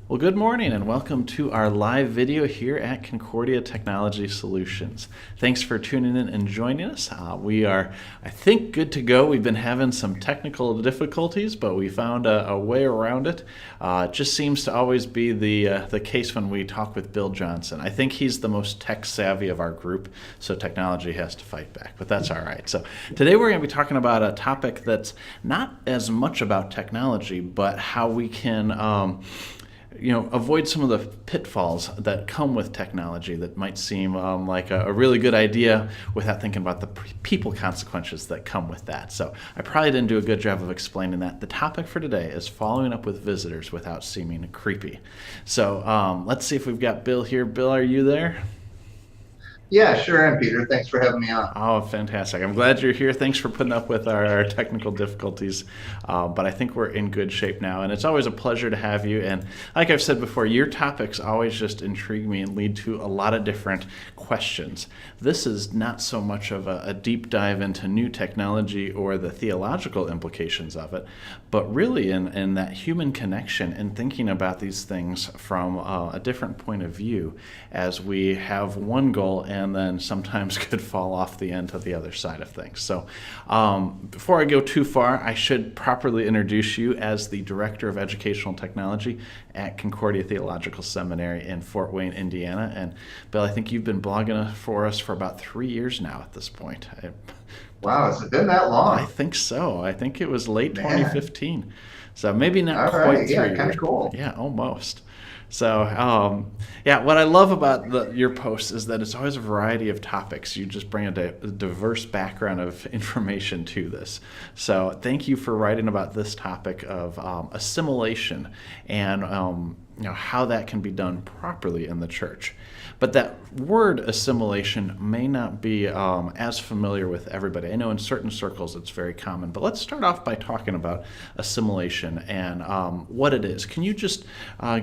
Well, good morning and welcome to our live video here at Concordia Technology Solutions. Thanks for tuning in and joining us. We are, I think, good to go. We've been having some technical difficulties, but we found a way around it. It just seems to always be the case when we talk with Bill Johnson. I think he's the most tech savvy of our group, so technology has to fight back, but that's all right. So today we're going to be talking about a topic that's not as much about technology, but how we can avoid some of the pitfalls that come with technology that might seem like a really good idea without thinking about the people consequences that come with that. So I probably didn't do a good job of explaining that. The topic for today is following up with visitors without seeming creepy. So let's see if we've got Bill here. Bill, are you there? Yeah, sure am, Peter. Thanks for having me on. Oh, fantastic. I'm glad you're here. Thanks for putting up with our technical difficulties. But I think we're in good shape now. And it's always a pleasure to have you. And like I've said before, your topics always just intrigue me and lead to a lot of different questions. This is not so much of a deep dive into new technology or the theological implications of it, but really in that human connection and thinking about these things from a different point of view as we have one goal and then sometimes could fall off the end to the other side of things. So before I go too far, I should properly introduce you as the Director of Educational Technology at Concordia Theological Seminary in Fort Wayne, Indiana. And Bill, I think you've been blogging for us for about 3 years now at this point. Wow, has it been that long? I think so. I think it was late Man. 2015. So maybe not All quite right, 3 yeah, years. kind of cool. Yeah, almost. So, what I love about your posts is that it's always a variety of topics. You just bring a diverse background of information to this. So, thank you for writing about this topic of assimilation and how that can be done properly in the church. But that word assimilation may not be as familiar with everybody. I know in certain circles it's very common, but let's start off by talking about assimilation and what it is. Can you just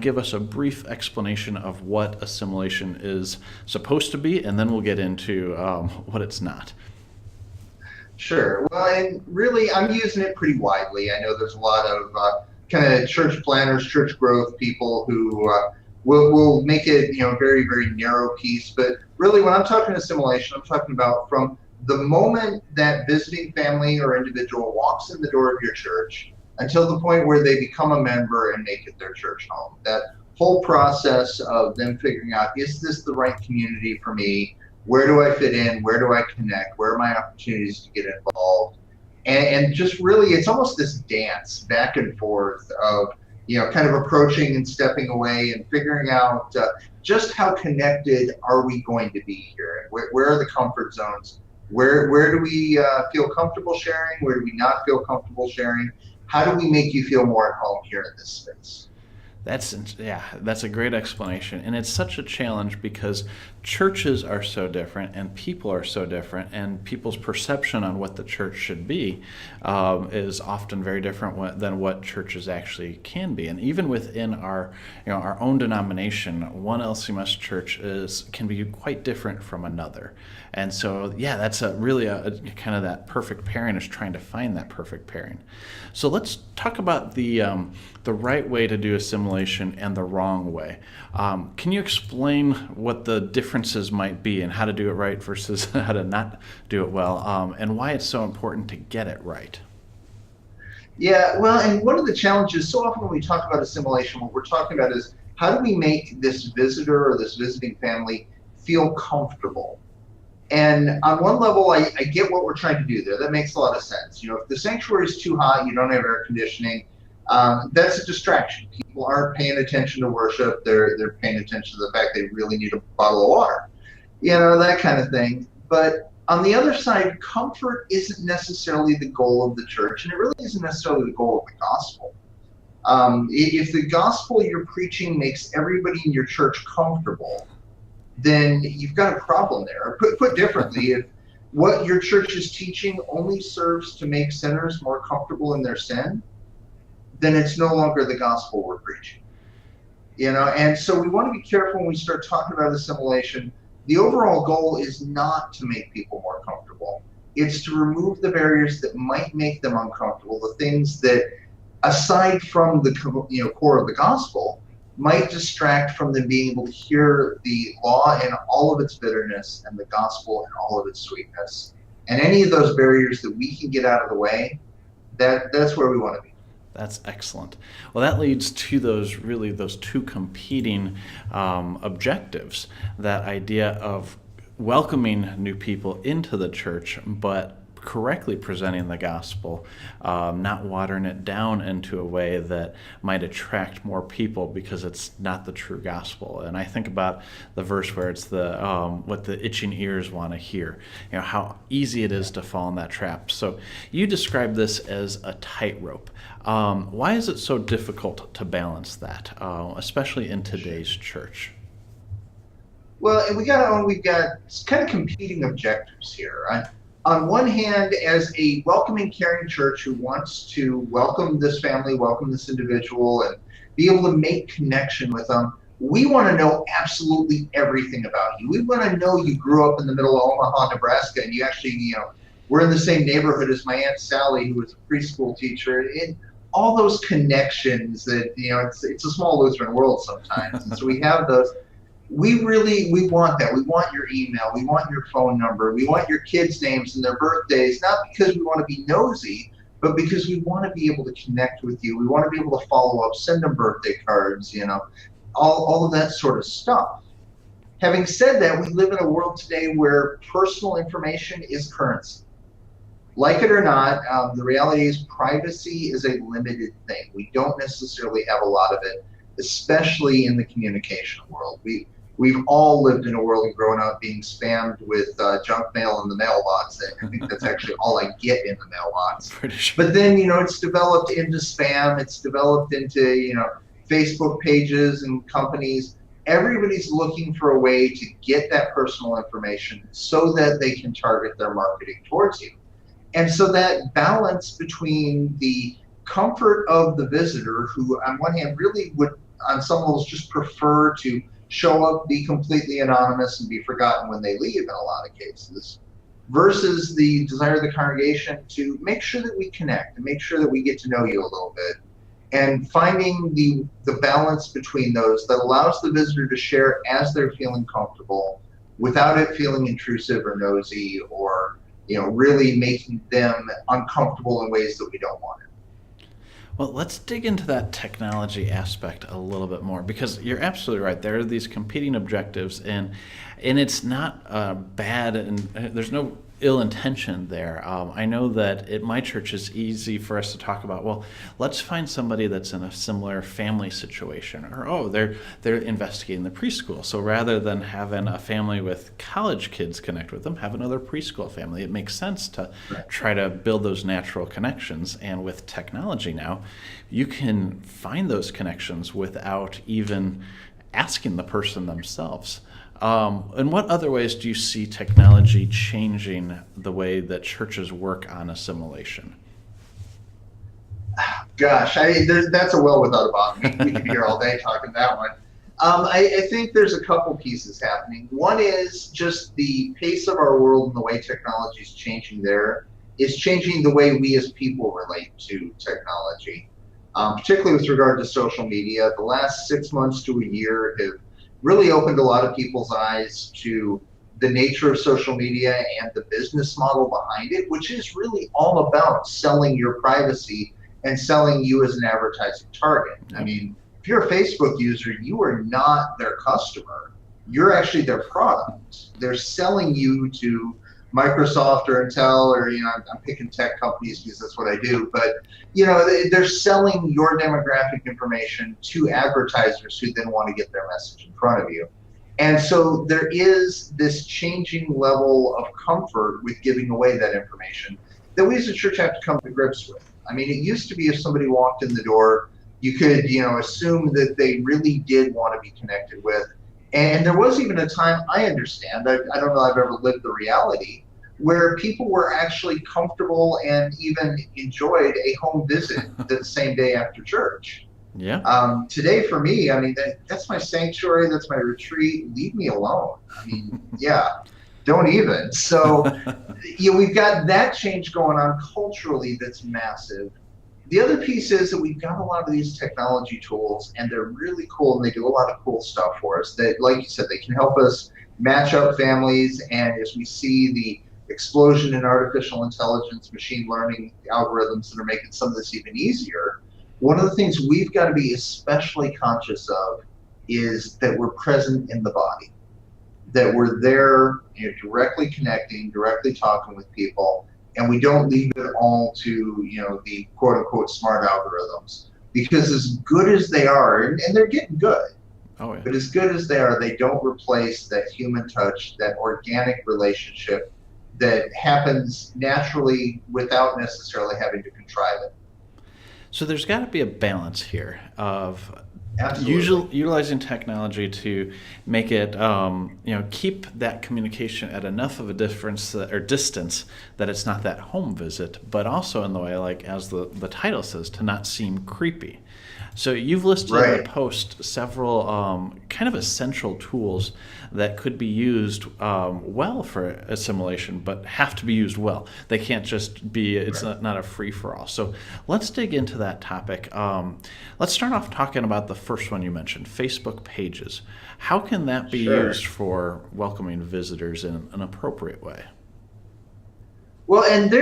give us a brief explanation of what assimilation is supposed to be, and then we'll get into what it's not? Sure. Well, and really, I'm using it pretty widely. I know there's a lot of kind of church planners, church growth people who will make it, very, very narrow piece. But really, when I'm talking assimilation, I'm talking about from the moment that visiting family or individual walks in the door of your church until the point where they become a member and make it their church home. That whole process of them figuring out, is this the right community for me? Where do I fit in? Where do I connect? Where are my opportunities to get involved? And just really, it's almost this dance back and forth of, kind of approaching and stepping away and figuring out just how connected are we going to be here? Where are the comfort zones? Where do we feel comfortable sharing? Where do we not feel comfortable sharing? How do we make you feel more at home here in this space? That's a great explanation. And it's such a challenge because churches are so different and people are so different, and people's perception on what the church should be is often very different than what churches actually can be. And even within our own denomination, one LCMS church can be quite different from another. And so, that's really a kind of that perfect pairing, is trying to find that perfect pairing. So let's talk about the right way to do assimilation and the wrong way. Can you explain what the differences might be and how to do it right versus how to not do it well, and why it's so important to get it right? Yeah, well, and one of the challenges, so often when we talk about assimilation, what we're talking about is how do we make this visitor or this visiting family feel comfortable? And on one level, I get what we're trying to do there. That makes a lot of sense. If the sanctuary is too hot, you don't have air conditioning, that's a distraction. People aren't paying attention to worship. They're paying attention to the fact they really need a bottle of water, that kind of thing. But on the other side, comfort isn't necessarily the goal of the church, and it really isn't necessarily the goal of the gospel. If the gospel you're preaching makes everybody in your church comfortable, then you've got a problem there. Or put differently, if what your church is teaching only serves to make sinners more comfortable in their sin, then it's no longer the gospel we're preaching. And so we want to be careful when we start talking about assimilation. The overall goal is not to make people more comfortable. It's to remove the barriers that might make them uncomfortable, the things that, aside from the core of the gospel, might distract from them being able to hear the law in all of its bitterness and the gospel in all of its sweetness. And any of those barriers that we can get out of the way, that's where we want to be. That's excellent. Well, that leads to those two competing objectives. That idea of welcoming new people into the church, but correctly presenting the gospel, not watering it down into a way that might attract more people because it's not the true gospel. And I think about the verse where it's the what the itching ears want to hear. How easy it is to fall in that trap. So you describe this as a tightrope. Why is it so difficult to balance that, especially in today's church? Well, and we've got kind of competing objectives here. On one hand, as a welcoming, caring church who wants to welcome this family, welcome this individual, and be able to make connection with them, we want to know absolutely everything about you. We want to know you grew up in the middle of Omaha, Nebraska, and you actually, were in the same neighborhood as my Aunt Sally, who was a preschool teacher, and all those connections that, it's a small Lutheran world sometimes. And so we have those. We want that. We want your email. We want your phone number. We want your kids' names and their birthdays, not because we want to be nosy, but because we want to be able to connect with you. We want to be able to follow up, send them birthday cards, all of that sort of stuff. Having said that, we live in a world today where personal information is currency. Like it or not, the reality is privacy is a limited thing. We don't necessarily have a lot of it, especially in the communication world. We've all lived in a world and grown up being spammed with junk mail in the mailbox. And I think that's actually all I get in the mailbox. Pretty sure. But then, it's developed into spam. It's developed into, Facebook pages and companies. Everybody's looking for a way to get that personal information so that they can target their marketing towards you. And so that balance between the comfort of the visitor, who on one hand really would, on some levels, just prefer to show up, be completely anonymous, and be forgotten when they leave in a lot of cases, versus the desire of the congregation to make sure that we connect and make sure that we get to know you a little bit. And finding the balance between those that allows the visitor to share as they're feeling comfortable without it feeling intrusive or nosy or really making them uncomfortable in ways that we don't want it. Well, let's dig into that technology aspect a little bit more, because you're absolutely right. There are these competing objectives, and it's not bad, and there's no ill intention there. I know that at my church it's easy for us to talk about, well, let's find somebody that's in a similar family situation, or they're investigating the preschool. So rather than having a family with college kids connect with them, have another preschool family. It makes sense to try to build those natural connections. And with technology now, you can find those connections without even asking the person themselves. In what other ways do you see technology changing the way that churches work on assimilation? Gosh, that's a well without a bottom. We could be here all day talking that one. I think there's a couple pieces happening. One is just the pace of our world and the way technology is changing there is changing the way we as people relate to technology, particularly with regard to social media. The last 6 months to a year have really opened a lot of people's eyes to the nature of social media and the business model behind it, which is really all about selling your privacy and selling you as an advertising target. I mean, if you're a Facebook user, you are not their customer. You're actually their product. They're selling you to Microsoft or Intel, or I'm picking tech companies because that's what I do, but they're selling your demographic information to advertisers who then want to get their message in front of you. And so there is this changing level of comfort with giving away that information that we as a church have to come to grips with. I mean, it used to be if somebody walked in the door, you could assume that they really did want to be connected with. And there was even a time, I understand, I don't know I've ever lived the reality, where people were actually comfortable and even enjoyed a home visit the same day after church. Yeah. Today for me, I mean, that's my sanctuary, that's my retreat, leave me alone. I mean, don't even. So we've got that change going on culturally that's massive. The other piece is that we've got a lot of these technology tools, and they're really cool, and they do a lot of cool stuff for us. That, like you said, they can help us match up families. And as we see the explosion in artificial intelligence, machine learning algorithms that are making some of this even easier, one of the things we've got to be especially conscious of is that we're present in the body, that we're there, directly connecting, directly talking with people, and we don't leave it all to, the quote unquote smart algorithms. Because as good as they are, and they're getting good, Oh, yeah. but as good as they are, they don't replace that human touch, that organic relationship that happens naturally without necessarily having to contrive it. So there's got to be a balance here of Absolutely. utilizing technology to make it, keep that communication at enough of a difference or distance that it's not that home visit, but also in the way, like as the title says, to not seem creepy. So you've listed in the Right. post several kind of essential tools that could be used well for assimilation, but have to be used well. They can't just be, it's Right. not a free-for-all. So let's dig into that topic. Let's start off talking about the first one you mentioned, Facebook pages. How can that be Sure. used for welcoming visitors in an appropriate way? Well, and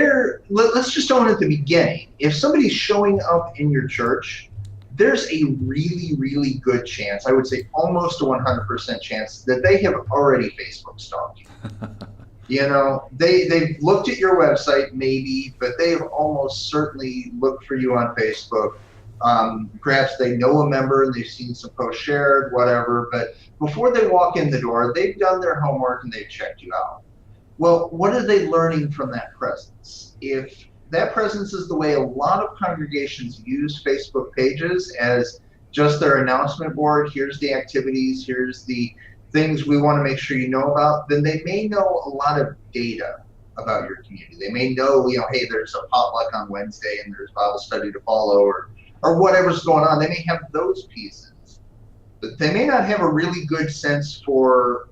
let's just own at the beginning. If somebody's showing up in your church, there's a really, really good chance, I would say almost a 100% chance, that they have already Facebook stalked you. They've looked at your website maybe, but they've almost certainly looked for you on Facebook. Perhaps they know a member and they've seen some posts shared, whatever. But before they walk in the door, they've done their homework and they've checked you out. Well, what are they learning from that presence? If that presence is the way a lot of congregations use Facebook pages as just their announcement board, here's the activities, here's the things we want to make sure you know about, then they may know a lot of data about your community. They may know, hey, there's a potluck on Wednesday and there's Bible study to follow, or whatever's going on. They may have those pieces, but they may not have a really good sense for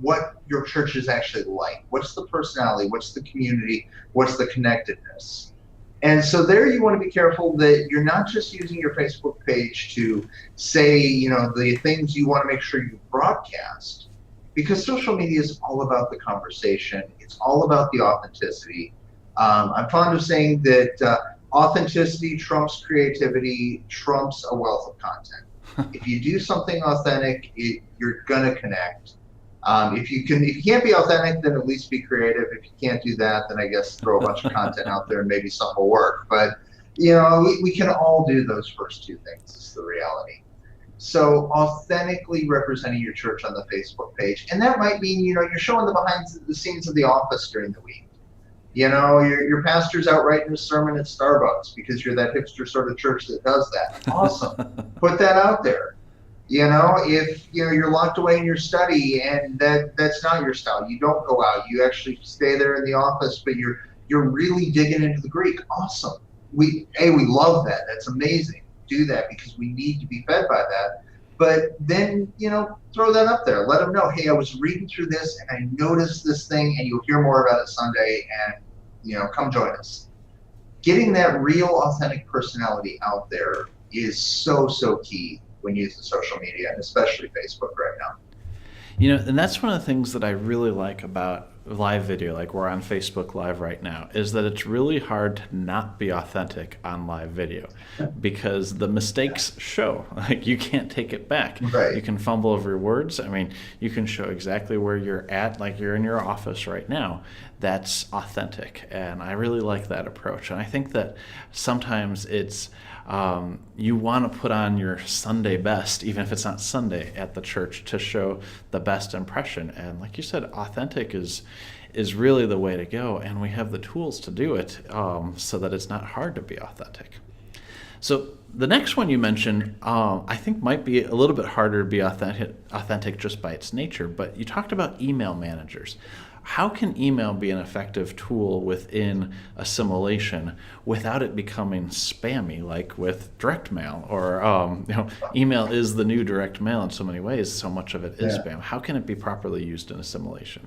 what your church is actually like. What's the personality? What's the community? What's the connectedness? And so there you want to be careful that you're not just using your Facebook page to say, the things you want to make sure you broadcast, because social media is all about the conversation. It's all about the authenticity. I'm fond of saying that authenticity trumps creativity, trumps a wealth of content. If you do something authentic, you're gonna connect. If you can't be authentic, then at least be creative. If you can't do that, then I guess throw a bunch of content out there and maybe something will work. But we can all do those first two things, is the reality. So authentically representing your church on the Facebook page, and that might mean you're showing the behind the scenes of the office during the week. Your pastor's out writing a sermon at Starbucks because you're that hipster sort of church that does that. Awesome. Put that out there. If you're locked away in your study and that's not your style, you don't go out. You actually stay there in the office, but you're really digging into the Greek. Awesome. We love that. That's amazing. Do that because we need to be fed by that. But then throw that up there. Let them know, hey, I was reading through this and I noticed this thing, and you'll hear more about it Sunday. And come join us. Getting that real, authentic personality out there is so key when using social media, and especially Facebook right now. And that's one of the things that I really like about live video, like we're on Facebook Live right now, is that it's really hard to not be authentic on live video because the mistakes show. Like you can't take it back. Right. You can fumble over your words. I mean, you can show exactly where you're at, like you're in your office right now. That's authentic, and I really like that approach. And I think that sometimes it's you want to put on your Sunday best, even if it's not Sunday at the church, to show the best impression. And like you said, authentic is really the way to go, and we have the tools to do it so that it's not hard to be authentic. So the next one you mentioned, I think might be a little bit harder to be authentic just by its nature, but you talked about email managers. How can email be an effective tool within assimilation without it becoming spammy, like with direct mail? Or email is the new direct mail in so many ways. So much of it is spam. How can it be properly used in assimilation?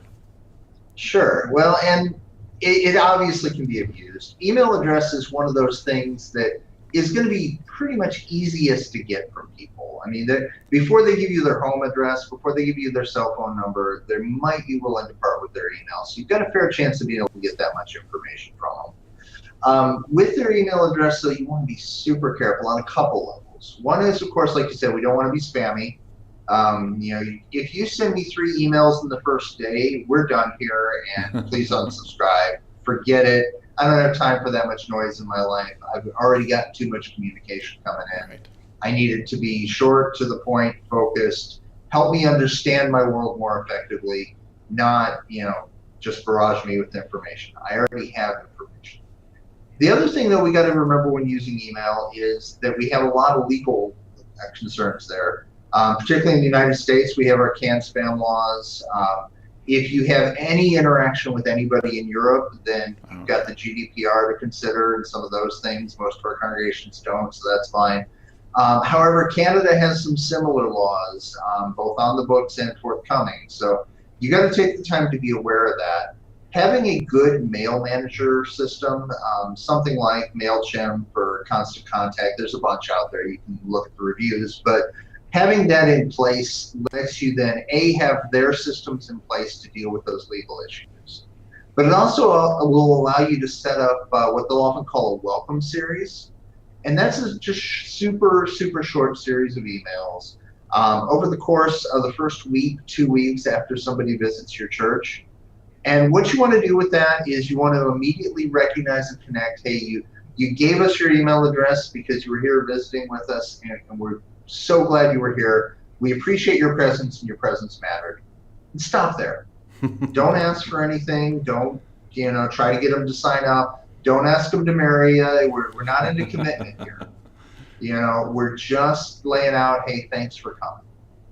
Sure. Well, and it obviously can be abused. Email address is one of those things that is going to be pretty much easiest to get from people. I mean, before they give you their home address, before they give you their cell phone number, they might be willing to part with their email. So you've got a fair chance of being able to get that much information from them. With their email address, though, you want to be super careful on a couple levels. One is, of course, like you said, we don't want to be spammy. If you send me 3 emails in the first day, we're done here, and please unsubscribe. Forget it. I don't have time for that much noise in my life. I've already got too much communication coming in. Right. I need it to be short, to the point, focused, help me understand my world more effectively, not, just barrage me with information. I already have information. The other thing that we got to remember when using email is that we have a lot of legal concerns there. Particularly in the United States, we have our canned spam laws. If you have any interaction with anybody in Europe, then you've got the GDPR to consider and some of those things. Most of our congregations don't, so that's fine. However, Canada has some similar laws, both on the books and forthcoming. So you got to take the time to be aware of that. Having a good mail manager system, something like MailChimp or Constant Contact, there's a bunch out there. You can look at the reviews, but having that in place lets you then, have their systems in place to deal with those legal issues. But it also will allow you to set up what they'll often call a welcome series. And that's just super, super short series of emails over the course of the first week, 2 weeks after somebody visits your church. And what you want to do with that is you want to immediately recognize and connect, hey, you gave us your email address because you were here visiting with us, and we're so glad you were here. We appreciate your presence, and your presence mattered. And stop there. Don't ask for anything. Don't, try to get them to sign up. Don't ask them to marry you. We're not into commitment here. We're just laying out, hey, thanks for coming.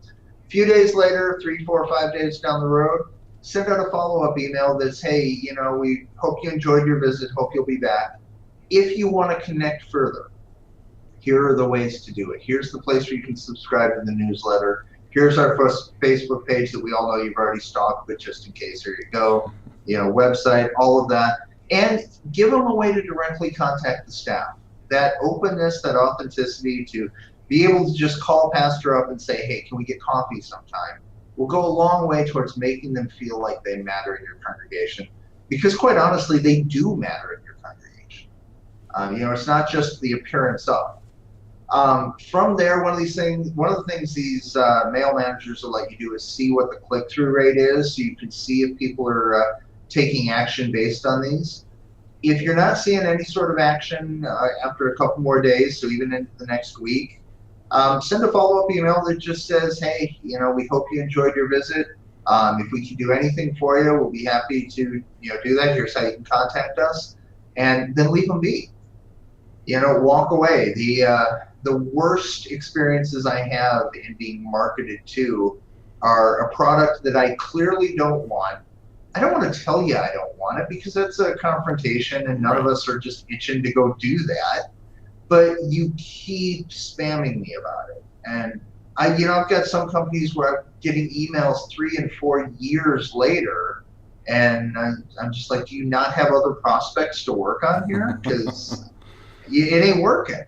A few days later, 3, 4, 5 days down the road, send out a follow-up email that's, hey, we hope you enjoyed your visit. Hope you'll be back. If you want to connect further, here are the ways to do it. Here's the place where you can subscribe to the newsletter. Here's our first Facebook page that we all know you've already stalked, but just in case, here you go. Website, all of that. And give them a way to directly contact the staff. That openness, that authenticity to be able to just call pastor up and say, hey, can we get coffee sometime? Will go a long way towards making them feel like they matter in your congregation. Because quite honestly, they do matter in your congregation. It's not just the appearance of. From there, one of the things these mail managers will let you do is see what the click-through rate is, so you can see if people are taking action based on these. If you're not seeing any sort of action after a couple more days, so even into the next week, send a follow-up email that just says, hey, we hope you enjoyed your visit. If we can do anything for you, we'll be happy to do that. Here's how you can contact us, and then leave them be. Walk away. The worst experiences I have in being marketed to are a product that I clearly don't want. I don't want to tell you I don't want it because that's a confrontation, and none of us are just itching to go do that. But you keep spamming me about it. And I've got some companies where I'm getting emails 3 and 4 years later, and I'm just like, do you not have other prospects to work on here? Because it ain't working.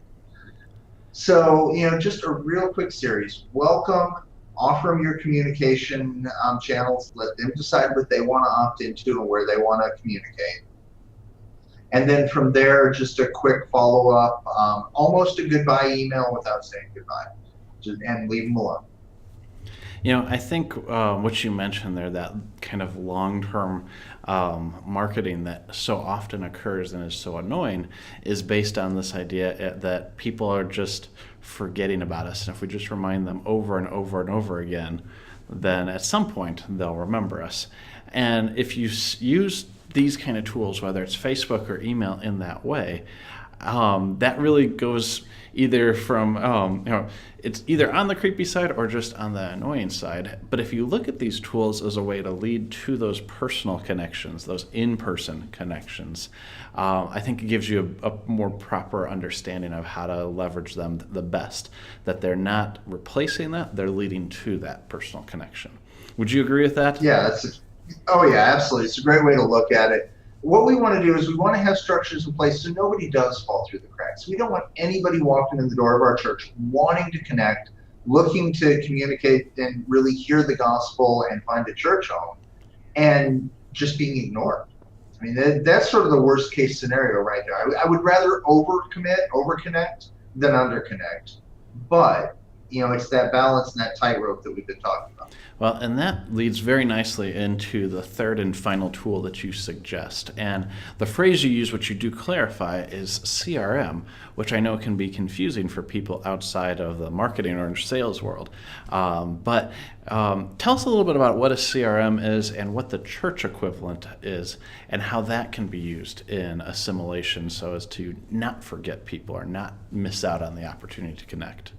So, just a real quick series. Welcome, offer them your communication channels, let them decide what they want to opt into and where they want to communicate. And then from there, just a quick follow-up, almost a goodbye email without saying goodbye, and leave them alone. I think what you mentioned there, that kind of long-term marketing that so often occurs and is so annoying, is based on this idea that people are just forgetting about us. And if we just remind them over and over and over again, then at some point they'll remember us. And if you use these kind of tools, whether it's Facebook or email in that way, that really goes either from, it's either on the creepy side or just on the annoying side. But if you look at these tools as a way to lead to those personal connections, those in-person connections, I think it gives you a more proper understanding of how to leverage them the best, that they're not replacing that, they're leading to that personal connection. Would you agree with that? Yeah, absolutely. It's a great way to look at it. what we want to do is we want to have structures in place so nobody does fall through the cracks. We don't want anybody walking in the door of our church wanting to connect, looking to communicate and really hear the gospel and find a church home, and just being ignored. I mean, that's sort of the worst case scenario right there. I would rather overconnect than underconnect. But, it's that balance and that tightrope that we've been talking about. Well, and that leads very nicely into the third and final tool that you suggest. And the phrase you use, which you do clarify, is CRM, which I know can be confusing for people outside of the marketing or sales world. But tell us a little bit about what a CRM is and what the church equivalent is and how that can be used in assimilation so as to not forget people or not miss out on the opportunity to connect.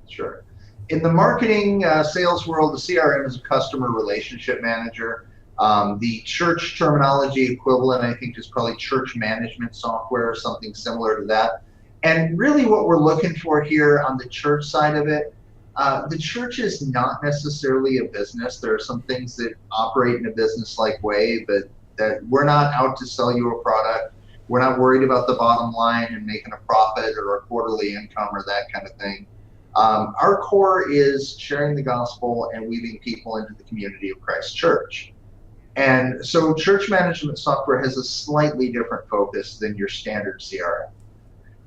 Sure. In the marketing sales world, the CRM is a customer relationship manager. The church terminology equivalent, I think, is probably church management software or something similar to that. And really what we're looking for here on the church side of it, the church is not necessarily a business. There are some things that operate in a business-like way, but that we're not out to sell you a product. We're not worried about the bottom line and making a profit or a quarterly income or that kind of thing. Our core is sharing the gospel and weaving people into the community of Christ Church. And so church management software has a slightly different focus than your standard CRM.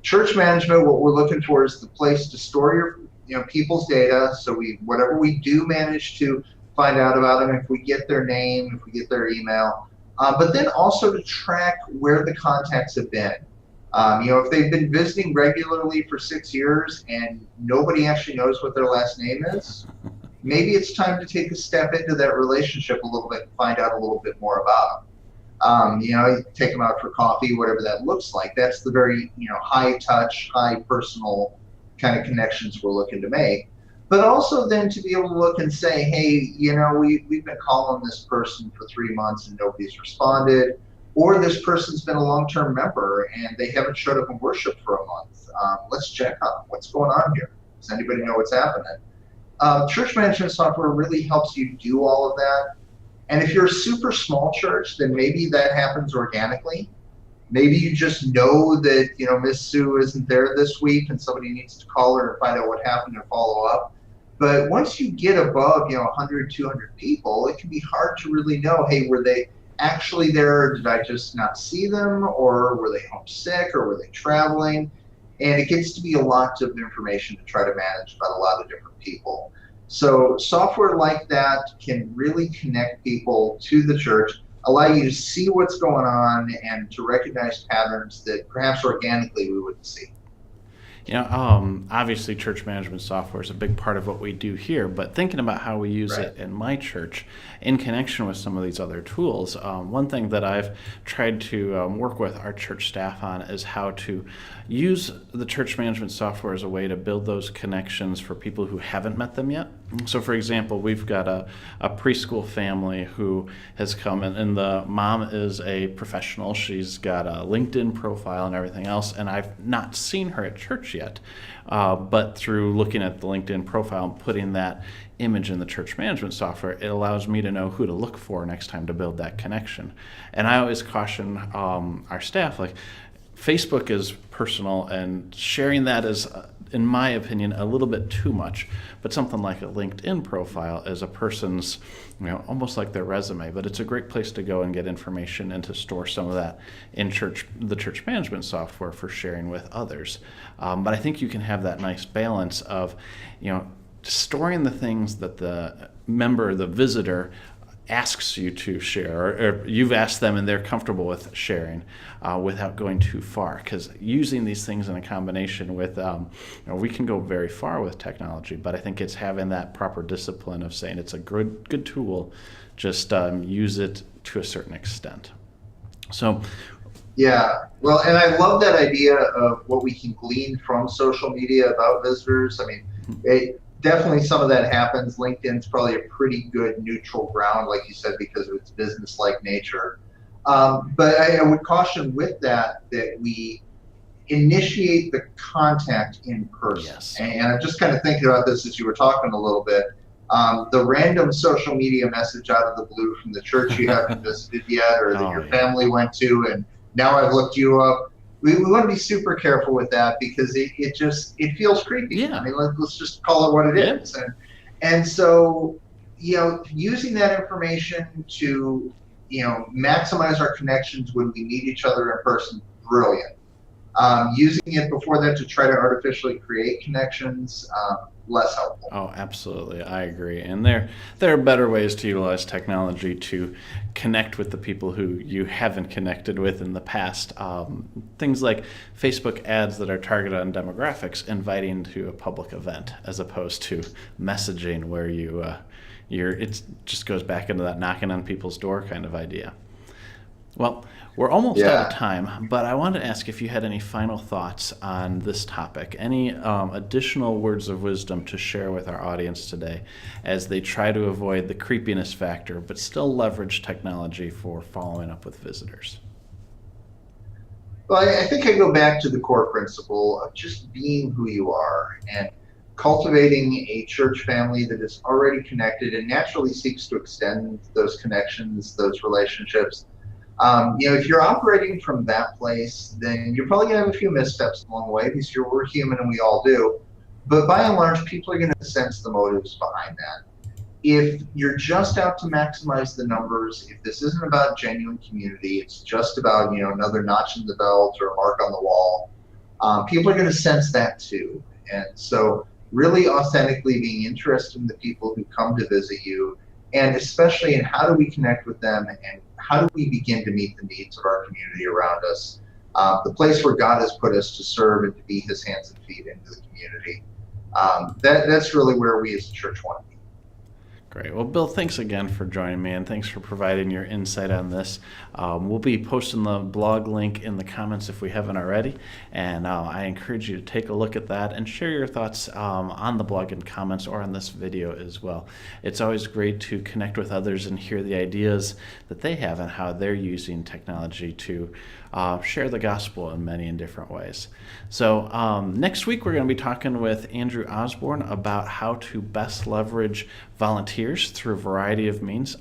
Church management, what we're looking for is the place to store your people's data. So whatever we do manage to find out about them, if we get their name, if we get their email, but then also to track where the contacts have been. If they've been visiting regularly for 6 years and nobody actually knows what their last name is, maybe it's time to take a step into that relationship a little bit and find out a little bit more about them. Take them out for coffee, whatever that looks like. That's the very, high touch, high personal kind of connections we're looking to make. But also then to be able to look and say, hey, we've been calling this person for 3 months and nobody's responded. Or this person's been a long-term member and they haven't showed up in worship for a month. Let's check on what's going on here. Does anybody know what's happening? Church management software really helps you do all of that. And if you're a super small church, then maybe that happens organically. Maybe you just know that, Miss Sue isn't there this week and somebody needs to call her and find out what happened and follow up. But once you get above, 100, 200 people, it can be hard to really know, hey, were they actually there, or did I just not see them, or were they homesick, or were they traveling? And it gets to be a lot of information to try to manage about a lot of different people. So software like that can really connect people to the church, allow you to see what's going on and to recognize patterns that perhaps organically we wouldn't see. Obviously church management software is a big part of what we do here, but thinking about how we use it in my church in connection with some of these other tools, one thing that I've tried to work with our church staff on is how to use the church management software as a way to build those connections for people who haven't met them yet. So for example, we've got a preschool family who has come and the mom is a professional. She's got a LinkedIn profile and everything else, and I've not seen her at church yet. But through looking at the LinkedIn profile and putting that image in the church management software, it allows me to know who to look for next time to build that connection. And I always caution our staff, Facebook is personal, and sharing that is, in my opinion, a little bit too much. But something like a LinkedIn profile is a person's, almost like their resume. But it's a great place to go and get information and to store some of that in the church management software for sharing with others. But I think you can have that nice balance of, storing the things that the member, the visitor, asks you to share, or you've asked them and they're comfortable with sharing without going too far. Because using these things in a combination with, we can go very far with technology, but I think it's having that proper discipline of saying it's a good tool, just use it to a certain extent. So. Yeah, well, and I love that idea of what we can glean from social media about visitors. I mean, definitely some of that happens. LinkedIn's probably a pretty good neutral ground, like you said, because of its business-like nature. But I would caution with that we initiate the contact in person. Yes. And I'm just kind of thinking about this as you were talking a little bit. The random social media message out of the blue from the church you haven't visited yet or that Oh, your yeah. family went to, and now I've looked you up. We want to be super careful with that because it feels creepy. I Yeah. mean, let's just call it what it Yeah. is. And so, using that information to, maximize our connections when we meet each other in person, brilliant. Using it before then to try to artificially create connections, less helpful. Oh, absolutely. I agree. And there are better ways to utilize technology to connect with the people who you haven't connected with in the past. Things like Facebook ads that are targeted on demographics, inviting to a public event, as opposed to messaging where it just goes back into that knocking on people's door kind of idea. Well, we're almost out of Yeah. time, but I wanted to ask if you had any final thoughts on this topic, any additional words of wisdom to share with our audience today as they try to avoid the creepiness factor, but still leverage technology for following up with visitors. Well, I think I go back to the core principle of just being who you are and cultivating a church family that is already connected and naturally seeks to extend those connections, those relationships. If you're operating from that place, then you're probably going to have a few missteps along the way because we're human and we all do. But by and large, people are going to sense the motives behind that. If you're just out to maximize the numbers, if this isn't about genuine community, it's just about another notch in the belt or a mark on the wall, people are going to sense that too. And so, really authentically being interested in the people who come to visit you, and especially in how do we connect with them and how do we begin to meet the needs of our community around us, the place where God has put us to serve and to be His hands and feet into the community. That's really where we as a church want to be. Great. Well, Bill, thanks again for joining me, and thanks for providing your insight on this. We'll be posting the blog link in the comments if we haven't already, and I encourage you to take a look at that and share your thoughts on the blog in comments or on this video as well. It's always great to connect with others and hear the ideas that they have and how they're using technology to share the gospel in many and different ways. So next week we're going to be talking with Andrew Osborne about how to best leverage volunteers through a variety of means.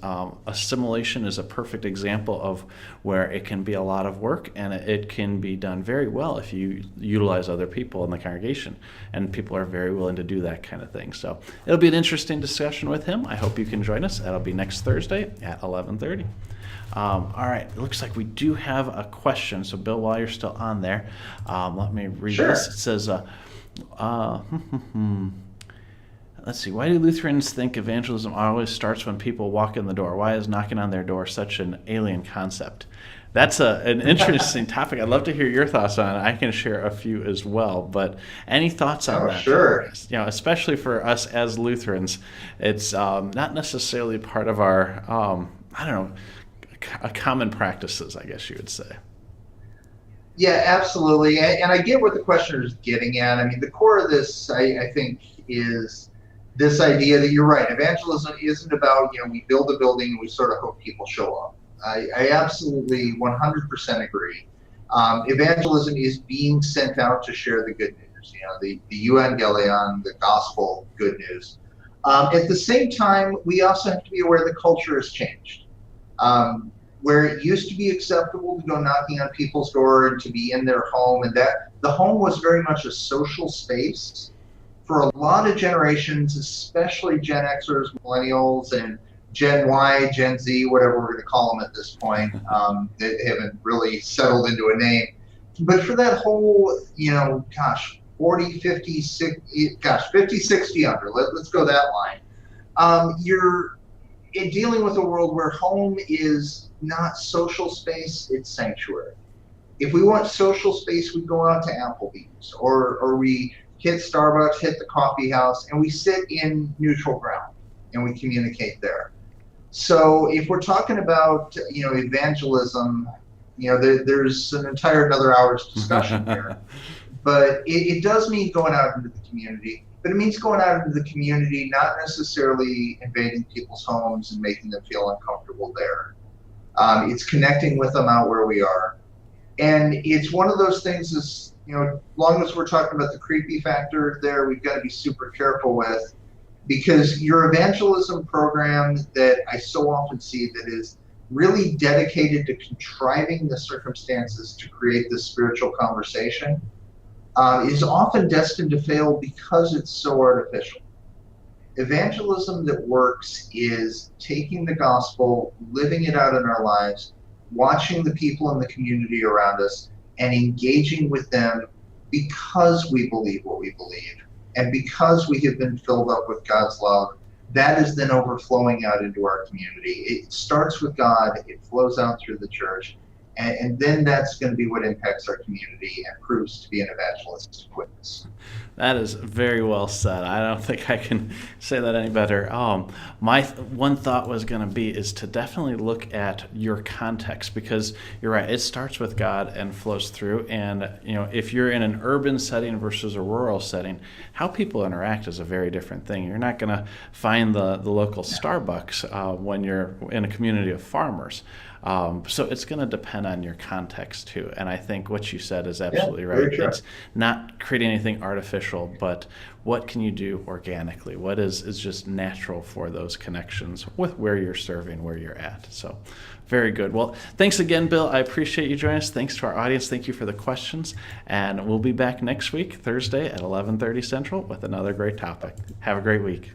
Assimilation is a perfect example of where it can be a lot of work, and it can be done very well if you utilize other people in the congregation, and people are very willing to do that kind of thing. So it'll be an interesting discussion with him. I hope you can join us. That'll be next Thursday at 11:30. All right, it looks like we do have a question. So, Bill, while you're still on there, let me read Sure. this. It says, let's see, why do Lutherans think evangelism always starts when people walk in the door? Why is knocking on their door such an alien concept? That's an interesting topic. I'd love to hear your thoughts on it. I can share a few as well, but any thoughts on that? Sure. Especially for us as Lutherans, it's not necessarily part of our, I don't know, common practices, I guess you would say. Yeah, absolutely. And I get what the questioner is getting at. I mean, the core of this, I think, is this idea that you're right. Evangelism isn't about, we build a building and we sort of hope people show up. I absolutely 100% agree. Evangelism is being sent out to share the good news, the evangelion, the gospel good news. At the same time, we also have to be aware the culture has changed. Where it used to be acceptable to go knocking on people's door and to be in their home, and that the home was very much a social space for a lot of generations, especially Gen Xers, millennials, and Gen Y, Gen Z, whatever we're going to call them at this point. They haven't really settled into a name. But for that whole, 40, 50, 60, 50, 60 under, let's go that line. You're dealing with a world where home is not social space, it's sanctuary. If we want social space, we go out to Applebee's or we hit Starbucks, hit the coffee house, and we sit in neutral ground and we communicate there. So if we're talking about, evangelism, there's an entire another hour's discussion here. But it does mean going out into the community. But it means going out into the community, not necessarily invading people's homes and making them feel uncomfortable there. It's connecting with them out where we are. And it's one of those things as long as we're talking about the creepy factor there, we've got to be super careful with. because your evangelism program that I so often see that is really dedicated to contriving the circumstances to create this spiritual conversation is often destined to fail because it's so artificial. Evangelism that works is taking the gospel, living it out in our lives, watching the people in the community around us, and engaging with them because we believe what we believe. And because we have been filled up with God's love, that is then overflowing out into our community. It starts with God, it flows out through the church, and then that's going to be what impacts our community and proves to be an evangelistic witness. That is very well said. I don't think I can say that any better. My one thought was going to be is to definitely look at your context, because you're right. It starts with God and flows through. And if you're in an urban setting versus a rural setting, how people interact is a very different thing. You're not going to find the local Starbucks when you're in a community of farmers. So it's going to depend on your context too. And I think what you said is absolutely right. It's not creating anything artificial, but what can you do organically? What is just natural for those connections with where you're serving, where you're at. So very good. Well, thanks again, Bill. I appreciate you joining us. Thanks to our audience. Thank you for the questions. And we'll be back next week, Thursday at 11:30 Central with another great topic. Have a great week.